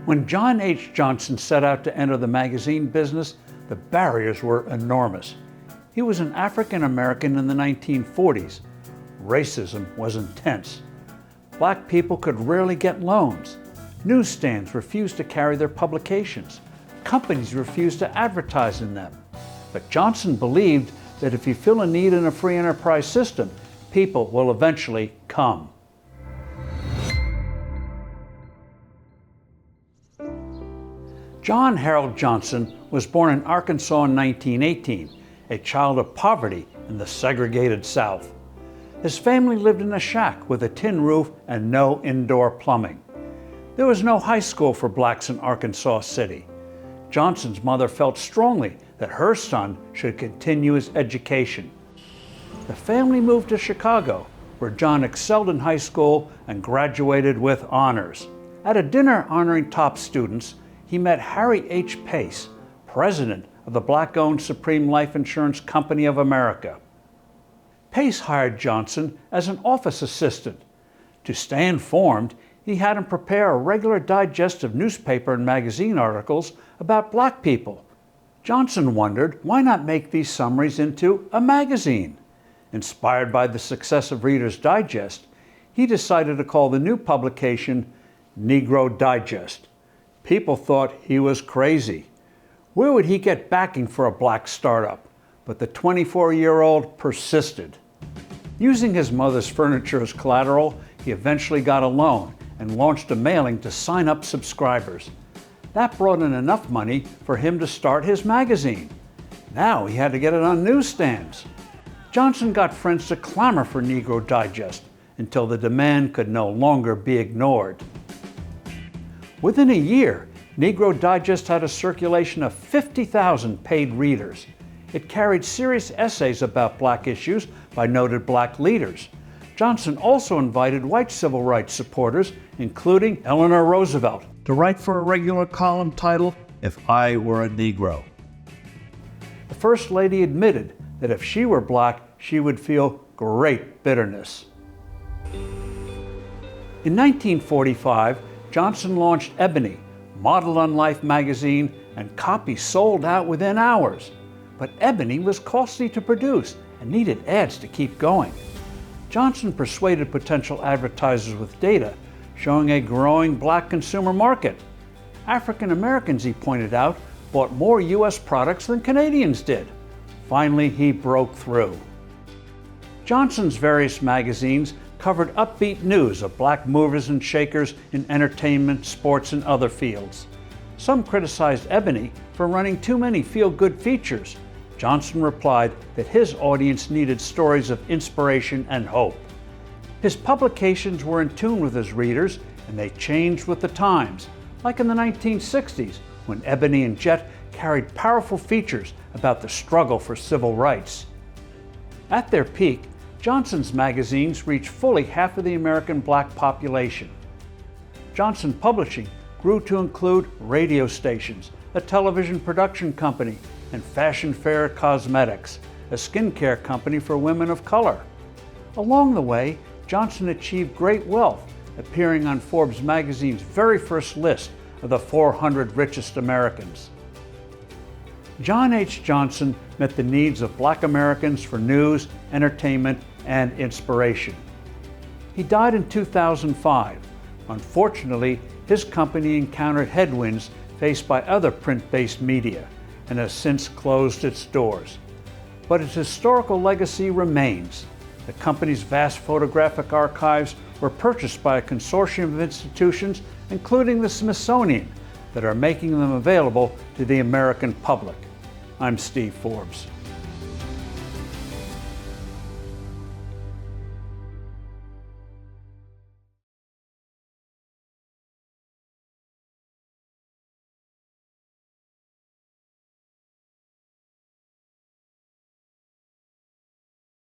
When John H. Johnson set out to enter the magazine business, the barriers were enormous. He was an African American in the 1940s. Racism was intense. Black people could rarely get loans. Newsstands refused to carry their publications. Companies refused to advertise in them. But Johnson believed that if you fill a need in a free enterprise system, people will eventually come. John Harold Johnson was born in Arkansas in 1918, a child of poverty in the segregated South. His family lived in a shack with a tin roof and no indoor plumbing. There was no high school for blacks in Arkansas City. Johnson's mother felt strongly that her son should continue his education. The family moved to Chicago, where John excelled in high school and graduated with honors. At a dinner honoring top students, he met Harry H. Pace, president of the black-owned Supreme Life Insurance Company of America. Pace hired Johnson as an office assistant. To stay informed, he had him prepare a regular digest of newspaper and magazine articles about black people. Johnson wondered, why not make these summaries into a magazine? Inspired by the success of Reader's Digest, he decided to call the new publication Negro Digest. People thought he was crazy. Where would he get backing for a black startup? But the 24-year-old persisted. Using his mother's furniture as collateral, he eventually got a loan and launched a mailing to sign up subscribers. That brought in enough money for him to start his magazine. Now he had to get it on newsstands. Johnson got friends to clamor for Negro Digest until the demand could no longer be ignored. Within a year, Negro Digest had a circulation of 50,000 paid readers. It carried serious essays about black issues by noted black leaders. Johnson also invited white civil rights supporters, including Eleanor Roosevelt, to write for a regular column titled, "If I Were a Negro." The First Lady admitted that if she were black, she would feel great bitterness. In 1945, Johnson launched Ebony, modeled on Life magazine, and copies sold out within hours. But Ebony was costly to produce and needed ads to keep going. Johnson persuaded potential advertisers with data showing a growing black consumer market. African Americans, he pointed out, bought more U.S. products than Canadians did. Finally, he broke through. Johnson's various magazines covered upbeat news of black movers and shakers in entertainment, sports, and other fields. Some criticized Ebony for running too many feel-good features. Johnson replied that his audience needed stories of inspiration and hope. His publications were in tune with his readers, and they changed with the times, like in the 1960s, when Ebony and Jet carried powerful features about the struggle for civil rights. At their peak, Johnson's magazines reached fully half of the American black population. Johnson Publishing grew to include radio stations, a television production company, and Fashion Fair Cosmetics, a skincare company for women of color. Along the way, Johnson achieved great wealth, appearing on Forbes magazine's very first list of the 400 richest Americans. John H. Johnson met the needs of black Americans for news, entertainment, and inspiration. He died in 2005. Unfortunately, his company encountered headwinds faced by other print-based media and has since closed its doors. But its historical legacy remains. The company's vast photographic archives were purchased by a consortium of institutions, including the Smithsonian, that are making them available to the American public. I'm Steve Forbes.